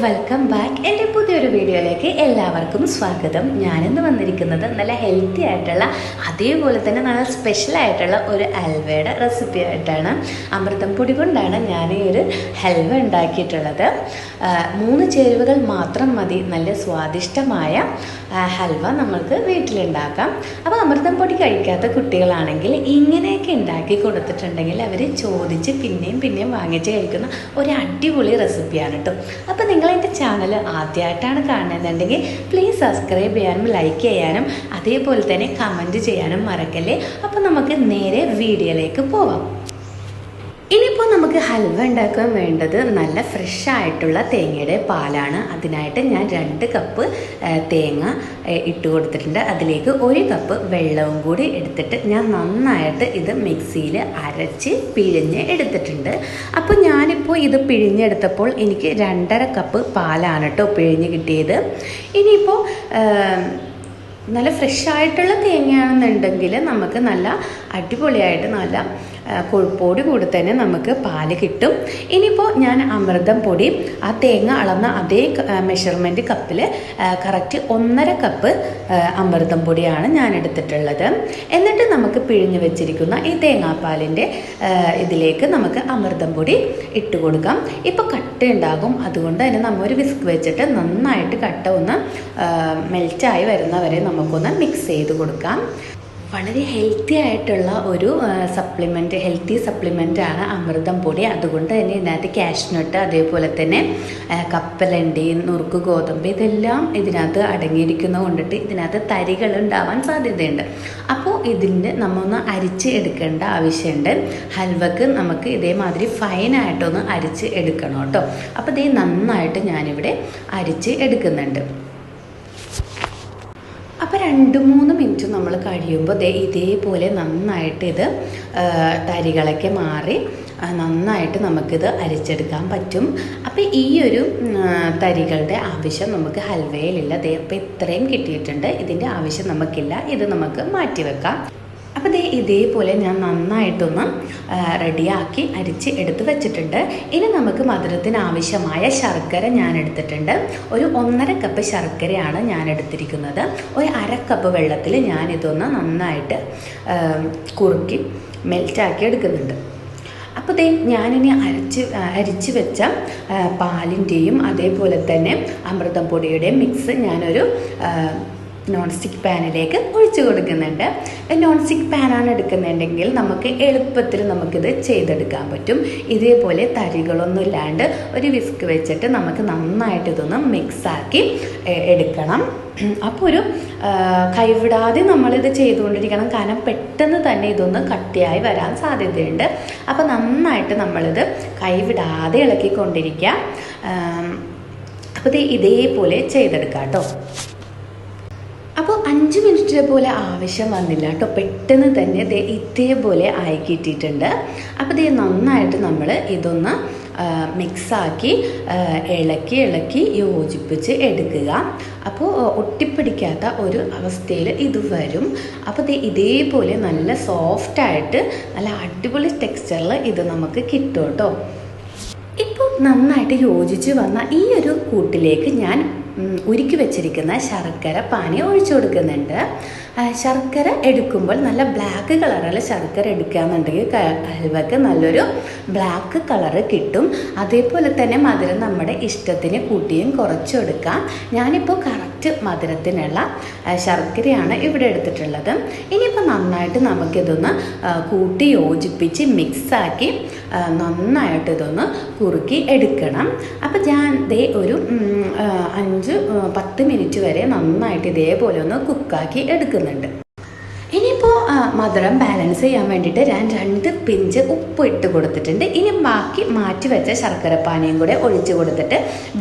Welcome back. എൻ്റെ പുതിയൊരു വീഡിയോയിലേക്ക് എല്ലാവർക്കും സ്വാഗതം. ഞാനിന്ന് വന്നിരിക്കുന്നത് നല്ല ഹെൽത്തി ആയിട്ടുള്ള അതേപോലെ തന്നെ നല്ല സ്പെഷ്യലായിട്ടുള്ള ഒരു ഹൽവയുടെ റെസിപ്പി ആയിട്ടാണ്. അമൃതം പൊടി കൊണ്ടാണ് ഞാൻ ഈ ഒരു ഹൽവ ഉണ്ടാക്കിയിട്ടുള്ളത്. 3 ചേരുവകൾ മാത്രം മതി നല്ല സ്വാദിഷ്ടമായ ഹൽവ നമ്മൾക്ക് വീട്ടിലുണ്ടാക്കാം. അപ്പോൾ അമൃതം പൊടി കഴിക്കാത്ത കുട്ടികളാണെങ്കിൽ ഇങ്ങനെയൊക്കെ ഉണ്ടാക്കി കൊടുത്തിട്ടുണ്ടെങ്കിൽ അവർ ചോദിച്ച് പിന്നെയും വാങ്ങിച്ച് കഴിക്കുന്ന ഒരു അടിപൊളി റെസിപ്പിയാണ് കേട്ടോ. അപ്പോൾ നിങ്ങൾ എൻ്റെ ചാനൽ ആദ്യമായിട്ടാണ് കാണുന്നുണ്ടെങ്കിൽ പ്ലീസ് സബ്സ്ക്രൈബ് ചെയ്യാനും ലൈക്ക് ചെയ്യാനും അതേപോലെ തന്നെ കമൻറ്റ് ചെയ്യാനും മറക്കല്ലേ. അപ്പോൾ നമുക്ക് നേരെ വീഡിയോയിലേക്ക് പോവാം. ഇനിയിപ്പോൾ നമുക്ക് ഹൽവ ഉണ്ടാക്കാൻ വേണ്ടത് നല്ല ഫ്രഷ് ആയിട്ടുള്ള തേങ്ങയുടെ പാലാണ്. അതിനായിട്ട് ഞാൻ 2 കപ്പ് തേങ്ങ ഇട്ട് കൊടുത്തിട്ടുണ്ട്. അതിലേക്ക് 1 കപ്പ് വെള്ളവും കൂടി എടുത്തിട്ട് ഞാൻ നന്നായിട്ട് ഇത് മിക്സിയിൽ അരച്ച് പിഴിഞ്ഞ് എടുത്തിട്ടുണ്ട്. അപ്പോൾ ഞാനിപ്പോൾ ഇത് പിഴിഞ്ഞെടുത്തപ്പോൾ എനിക്ക് 2.5 കപ്പ് പാലാണ് കേട്ടോ പിഴിഞ്ഞ് കിട്ടിയത്. ഇനിയിപ്പോൾ നല്ല ഫ്രഷ് ആയിട്ടുള്ള തേങ്ങയാണെന്നുണ്ടെങ്കിൽ നമുക്ക് നല്ല അടിപൊളിയായിട്ട് നല്ല കൊഴുപ്പോട് കൂടി തന്നെ നമുക്ക് പാല് കിട്ടും. ഇനിയിപ്പോൾ ഞാൻ അമൃതം പൊടി ആ തേങ്ങ അളന്ന അതേ മെഷർമെൻറ്റ് കപ്പിൽ കറക്റ്റ് 1.5 കപ്പ് അമൃതം പൊടിയാണ് ഞാൻ എടുത്തിട്ടുള്ളത്. എന്നിട്ട് നമുക്ക് പിഴിഞ്ഞ് വെച്ചിരിക്കുന്ന ഈ തേങ്ങാപ്പാലിൻ്റെ ഇതിലേക്ക് നമുക്ക് അമൃതം പൊടി ഇട്ട് കൊടുക്കാം. ഇപ്പോൾ കട്ട ഉണ്ടാകും, അതുകൊണ്ട് തന്നെ നമ്മൾ ഒരു വിസ്ക് വെച്ചിട്ട് നന്നായിട്ട് കട്ട ഒന്ന് മെൽറ്റായി വരുന്നവരെ നമുക്കൊന്ന് മിക്സ് ചെയ്ത് കൊടുക്കാം. വളരെ ഹെൽത്തി ആയിട്ടുള്ള ഒരു ഹെൽത്തി സപ്ലിമെൻ്റാണ് അമൃതം പൊടി. അതുകൊണ്ട് തന്നെ ഇതിനകത്ത് കാഷ്നട്ട് അതേപോലെ തന്നെ കപ്പലണ്ടി, നുറുക്ക് ഗോതമ്പ് ഇതെല്ലാം ഇതിനകത്ത് അടങ്ങിയിരിക്കുന്നത് കൊണ്ടിട്ട് ഇതിനകത്ത് തരികൾ ഉണ്ടാവാൻ സാധ്യതയുണ്ട്. അപ്പോൾ ഇതിൻ്റെ നമ്മൊന്ന് അരിച്ച് എടുക്കേണ്ട ആവശ്യമുണ്ട്. ഹൽവക്ക് നമുക്ക് ഇതേമാതിരി ഫൈനായിട്ടൊന്ന് അരിച്ച് എടുക്കണം കേട്ടോ. അപ്പോൾ ഇത് നന്നായിട്ട് ഞാനിവിടെ അരിച്ച് എടുക്കുന്നുണ്ട്. അപ്പോൾ 2-3 മിനിറ്റ് നമ്മൾ കഴിയുമ്പോൾ ഇതേപോലെ നന്നായിട്ട് ഇത് തരികളൊക്കെ മാറി നന്നായിട്ട് നമുക്കിത് അരിച്ചെടുക്കാൻ പറ്റും. അപ്പോൾ ഈ ഒരു തരികളുടെ ആവശ്യം നമുക്ക് ഹൽവയിലില്ല. അപ്പോൾ ഇത്രയും കിട്ടിയിട്ടുണ്ട്, ഇതിൻ്റെ ആവശ്യം നമുക്കില്ല. ഇത് നമുക്ക് മാറ്റി വെക്കാം. അപ്പോൾ ഇതേപോലെ ഞാൻ നന്നായിട്ടൊന്ന് റെഡിയാക്കി അരിച്ച് എടുത്ത് വെച്ചിട്ടുണ്ട്. ഇനി നമുക്ക് മധുരത്തിന് ആവശ്യമായ ശർക്കര ഞാൻ എടുത്തിട്ടുണ്ട്. ഒരു 1.5 കപ്പ് ശർക്കരയാണ് ഞാൻ എടുത്തിരിക്കുന്നത്. ഒരു 1/2 കപ്പ് വെള്ളത്തിൽ ഞാനിതൊന്ന് നന്നായിട്ട് കുറുക്കി മെൽറ്റാക്കി എടുക്കുന്നുണ്ട്. അപ്പോൾ ഞാനിനി അരിച്ച് വെച്ച പാലിൻ്റെയും അതേപോലെ തന്നെ അമൃതം പൊടിയുടെയും മിക്സ് ഞാനൊരു നോൺ സ്റ്റിക്ക് പാനിലേക്ക് ഒഴിച്ചു കൊടുക്കുന്നുണ്ട്. നോൺ സ്റ്റിക്ക് പാനാണ് എടുക്കുന്നുണ്ടെങ്കിൽ നമുക്ക് എളുപ്പത്തിൽ നമുക്കിത് ചെയ്തെടുക്കാൻ പറ്റും. ഇതേപോലെ തരികളൊന്നും ഇല്ലാണ്ട് ഒരു വിസ്ക് വെച്ചിട്ട് നമുക്ക് നന്നായിട്ട് ഇതൊന്ന് മിക്സാക്കി എടുക്കണം. അപ്പോൾ ഒരു കൈവിടാതെ നമ്മളിത് ചെയ്തുകൊണ്ടിരിക്കണം, കാരണം പെട്ടെന്ന് തന്നെ ഇതൊന്ന് കട്ടിയായി വരാൻ സാധ്യതയുണ്ട്. അപ്പോൾ നന്നായിട്ട് നമ്മളിത് കൈവിടാതെ ഇളക്കിക്കൊണ്ടിരിക്കുക. അപ്പോൾ ഇതേപോലെ ചെയ്തെടുക്കാം കേട്ടോ. അപ്പോൾ 5 മിനിറ്റ് പോലെ ആവശ്യം വന്നില്ല കേട്ടോ. പെട്ടെന്ന് തന്നെ ഇതേപോലെ ആയി കിട്ടിയിട്ടുണ്ട്. അപ്പോൾ നന്നായിട്ട് നമ്മൾ ഇതൊന്ന് മിക്സാക്കി ഇളക്കി യോജിപ്പിച്ച് എടുക്കുക. അപ്പോൾ ഒട്ടിപ്പിടിക്കാത്ത ഒരു അവസ്ഥയിൽ ഇത് വരും. അപ്പോൾ ഇതേപോലെ നല്ല സോഫ്റ്റായിട്ട് നല്ല അടിപൊളി ടെക്സ്ചറിൽ ഇത് നമുക്ക് കിട്ടും കേട്ടോ. ഇപ്പോൾ നന്നായിട്ട് യോജിച്ച് വന്ന ഈ ഒരു കൂട്ടിലേക്ക് ഞാൻ ഉരുക്കി വെച്ചിരിക്കുന്ന ശർക്കര പാനി ഒഴിച്ചു കൊടുക്കുന്നുണ്ട്. ശർക്കര എടുക്കുമ്പോൾ നല്ല ബ്ലാക്ക് കളറിൽ ശർക്കര എടുക്കുകയെന്നുണ്ടെങ്കിൽ ഹൽവക്ക് നല്ലൊരു ബ്ലാക്ക് കളറ് കിട്ടും. അതേപോലെ തന്നെ മധുരം നമ്മുടെ ഇഷ്ടത്തിന് കൂട്ടിയും കുറച്ചും എടുക്കാം. ഞാനിപ്പോൾ കറക്റ്റ് മധുരത്തിനുള്ള ശർക്കരയാണ് ഇവിടെ എടുത്തിട്ടുള്ളത്. ഇനിയിപ്പോൾ നന്നായിട്ട് നമുക്കിതൊന്ന് കൂട്ടി യോജിപ്പിച്ച് മിക്സാക്കി നന്നായിട്ട് ഇതൊന്ന് കുറുക്കി എടുക്കണം. അപ്പോൾ ഞാൻ ഒരു 5-10 മിനിറ്റ് വരെ നന്നായിട്ട് ഇതേപോലെ ഒന്ന് കുക്കാക്കി എടുക്കുന്നുണ്ട്. ഇനിയിപ്പോൾ മധുരം ബാലൻസ് ചെയ്യാൻ വേണ്ടിയിട്ട് ഞാൻ 2 പിഞ്ച് ഉപ്പ് ഇട്ട് കൊടുത്തിട്ടുണ്ട്. ഇനി ബാക്കി മാറ്റി വെച്ച ശർക്കരപ്പാനിയും കൂടെ ഒഴിച്ച് കൊടുത്തിട്ട്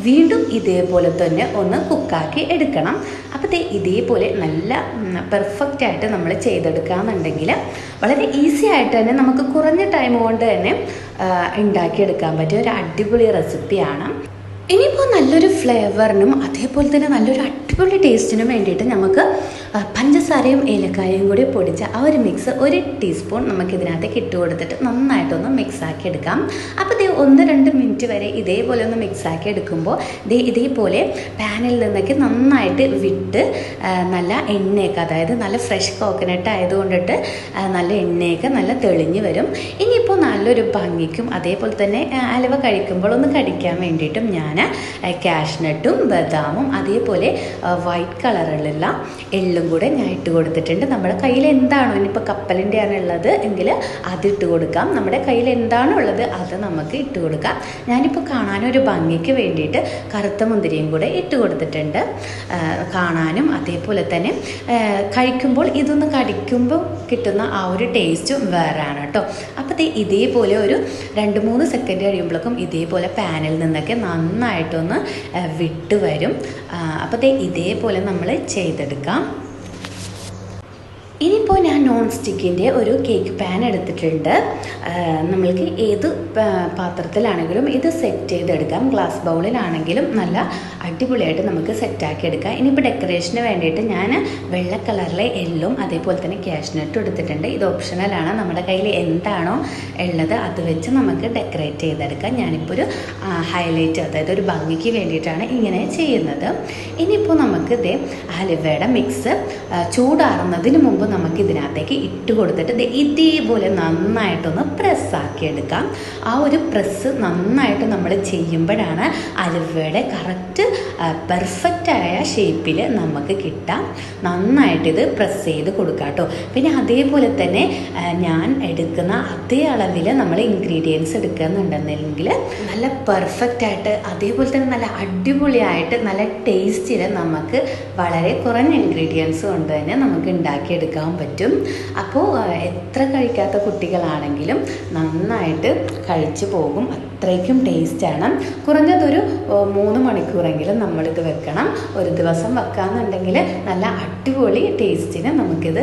വീണ്ടും ഇതേപോലെ തന്നെ ഒന്ന് കുക്കാക്കി എടുക്കണം. അപ്പോൾ ഇതേപോലെ നല്ല പെർഫെക്റ്റായിട്ട് നമ്മൾ ചെയ്തെടുക്കുകയെന്നുണ്ടെങ്കിൽ വളരെ ഈസി ആയിട്ട് തന്നെ നമുക്ക് കുറഞ്ഞ ടൈം കൊണ്ട് തന്നെ ഉണ്ടാക്കിയെടുക്കാൻ പറ്റിയ ഒരു അടിപൊളി റെസിപ്പിയാണ്. ഇനിയിപ്പോൾ നല്ലൊരു ഫ്ലേവറിനും അതേപോലെ തന്നെ നല്ലൊരു അടിപൊളി ടേസ്റ്റിനും വേണ്ടിയിട്ട് നമുക്ക് പഞ്ചസാരയും ഏലക്കായയും കൂടി പൊടിച്ച ആ ഒരു മിക്സ് 1 ടീസ്പൂൺ നമുക്കിതിനകത്തേക്ക് ഇട്ട് കൊടുത്തിട്ട് നന്നായിട്ടൊന്ന് മിക്സാക്കി എടുക്കാം. അപ്പോൾ ഇതേ 1-2 മിനിറ്റ് വരെ ഇതേപോലെ ഒന്ന് മിക്സാക്കി എടുക്കുമ്പോൾ ഇതേപോലെ പാനിൽ നിന്നൊക്കെ നന്നായിട്ട് വിട്ട് നല്ല എണ്ണയൊക്കെ, അതായത് നല്ല ഫ്രഷ് കോക്കനട്ട് ആയതുകൊണ്ടിട്ട് നല്ല എണ്ണയൊക്കെ നല്ല തെളിഞ്ഞ് വരും. ഇനിയിപ്പോൾ നല്ലൊരു ഭംഗിക്കും അതേപോലെ തന്നെ അലുവ കഴിക്കുമ്പോൾ ഒന്ന് കടിക്കാൻ വേണ്ടിയിട്ടും ഞാൻ കാഷ്നട്ടും ബദാമും അതേപോലെ വൈറ്റ് കളറിലുള്ള എള്ളും കൂടെ ഞാൻ ഇട്ട് കൊടുത്തിട്ടുണ്ട്. നമ്മുടെ കയ്യിൽ എന്താണോ, ഇനിയിപ്പോൾ കപ്പലിൻ്റെ ആണുള്ളത് എങ്കിൽ അതിട്ട് കൊടുക്കാം. നമ്മുടെ കയ്യിൽ എന്താണോ ഉള്ളത് അത് നമുക്ക് ഇട്ട് കൊടുക്കാം. ഞാനിപ്പോൾ കാണാനൊരു ഭംഗിക്ക് വേണ്ടിയിട്ട് കറുത്ത മുന്തിരിയും കൂടെ ഇട്ട് കൊടുത്തിട്ടുണ്ട്. കാണാനും അതേപോലെ തന്നെ കഴിക്കുമ്പോൾ ഇതൊന്ന് കടിക്കുമ്പോൾ കിട്ടുന്ന ആ ഒരു ടേസ്റ്റും വേറെയാണ് കേട്ടോ. അപ്പോൾ ഇതേപോലെ ഒരു 2-3 സെക്കൻഡ് കഴിയുമ്പോഴേക്കും ഇതേപോലെ പാനിൽ നിന്നൊക്കെ നന്നായിട്ടൊന്ന് വിട്ട് വരും. അപ്പോൾ ഇതേപോലെ നമ്മൾ ചെയ്തെടുക്കാം. ഇനിയിപ്പോൾ ഞാൻ നോൺ സ്റ്റിക്കിൻ്റെ ഒരു കേക്ക് പാൻ എടുത്തിട്ടുണ്ട്. നമ്മൾക്ക് ഏത് പാത്രത്തിലാണെങ്കിലും ഇത് സെറ്റ് ചെയ്തെടുക്കാം. ഗ്ലാസ് ബൗളിലാണെങ്കിലും നല്ല അടിപൊളിയായിട്ട് നമുക്ക് സെറ്റാക്കി എടുക്കാം. ഇനിയിപ്പോൾ ഡെക്കറേഷന് വേണ്ടിയിട്ട് ഞാൻ വെള്ള കളറിലെ എള്ളും അതേപോലെ തന്നെ കാഷ്നട്ടും എടുത്തിട്ടുണ്ട്. ഇത് ഓപ്ഷണലാണ്. നമ്മുടെ കയ്യിൽ എന്താണോ ഉള്ളത് അത് വെച്ച് നമുക്ക് ഡെക്കറേറ്റ് ചെയ്തെടുക്കാം. ഞാനിപ്പോൾ ഒരു ഹൈലൈറ്റ്, അതായത് ഒരു ഭംഗിക്ക് വേണ്ടിയിട്ടാണ് ഇങ്ങനെ ചെയ്യുന്നത്. ഇനിയിപ്പോൾ നമുക്ക് ഹലുവയുടെ മിക്സ് ചൂടാറുന്നതിന് മുമ്പ് നമുക്ക് ഇതിനകത്തേക്ക് ഇട്ട് കൊടുത്തിട്ട് ഇതേപോലെ നന്നായിട്ടൊന്ന് പ്രസ്സാക്കി എടുക്കാം. ആ ഒരു പ്രസ് നന്നായിട്ട് നമ്മൾ ചെയ്യുമ്പോഴാണ് അലുവയുടെ കറക്റ്റ് പെർഫെക്റ്റായ ഷേപ്പിൽ നമുക്ക് കിട്ടാം. നന്നായിട്ടിത് പ്രസ് ചെയ്ത് കൊടുക്കാം കേട്ടോ. പിന്നെ അതേപോലെ തന്നെ ഞാൻ എടുക്കുന്ന അതേ അളവിൽ നമ്മൾ ഇൻഗ്രീഡിയൻസ് എടുക്കുന്നുണ്ടെന്നുണ്ടെങ്കിൽ നല്ല പെർഫെക്റ്റായിട്ട് അതേപോലെ തന്നെ നല്ല അടിപൊളിയായിട്ട് നല്ല ടേസ്റ്റിൽ നമുക്ക് വളരെ കുറഞ്ഞ ഇൻഗ്രീഡിയൻസ് കൊണ്ട് തന്നെ നമുക്ക് ഉണ്ടാക്കിയെടുക്കാൻ പറ്റും. അപ്പോൾ എത്ര കഴിക്കാത്ത കുട്ടികളാണെങ്കിലും നന്നായിട്ട് കഴിച്ചു പോകും. അത്രയ്ക്കും ടേസ്റ്റാണ്. കുറഞ്ഞതൊരു 3 മണിക്കൂറെങ്കിലും നമ്മളിത് വെക്കണം. ഒരു ദിവസം വെക്കാമെന്നുണ്ടെങ്കിൽ നല്ല അടിപൊളി ടേസ്റ്റിന് നമുക്കിത്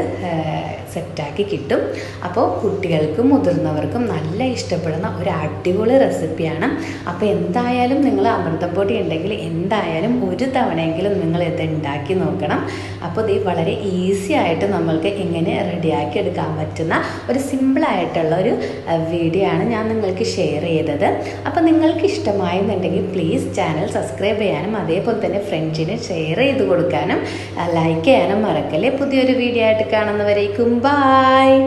സെറ്റാക്കി കിട്ടും. അപ്പോൾ കുട്ടികൾക്കും മുതിർന്നവർക്കും നല്ല ഇഷ്ടപ്പെടുന്ന ഒരു അടിപൊളി റെസിപ്പിയാണ്. അപ്പോൾ എന്തായാലും നിങ്ങൾ അമൃതം പൊടി ഉണ്ടെങ്കിൽ എന്തായാലും ഒരു തവണയെങ്കിലും നിങ്ങൾ ഇത് ഉണ്ടാക്കി നോക്കണം. അപ്പോൾ ഇത് വളരെ ഈസി ആയിട്ട് നമ്മൾക്ക് എങ്ങനെ റെഡിയാക്കി എടുക്കാൻ പറ്റുന്ന ഒരു സിമ്പിളായിട്ടുള്ള ഒരു വീഡിയോ ആണ് ഞാൻ നിങ്ങൾക്ക് ഷെയർ ചെയ്തത്. അപ്പോൾ നിങ്ങൾക്ക് ഇഷ്ടമായെന്നുണ്ടെങ്കിൽ പ്ലീസ് ചാനൽ സബ്സ്ക്രൈബ് ചെയ്യാനും അതേപോലെ തന്നെ ഫ്രണ്ട്സിന് ഷെയർ ചെയ്ത് കൊടുക്കാനും ലൈക്ക് ചെയ്യാനും മറക്കല്ലേ. പുതിയൊരു വീഡിയോ ആയിട്ട് കാണുന്നവരേക്കും ബൈ.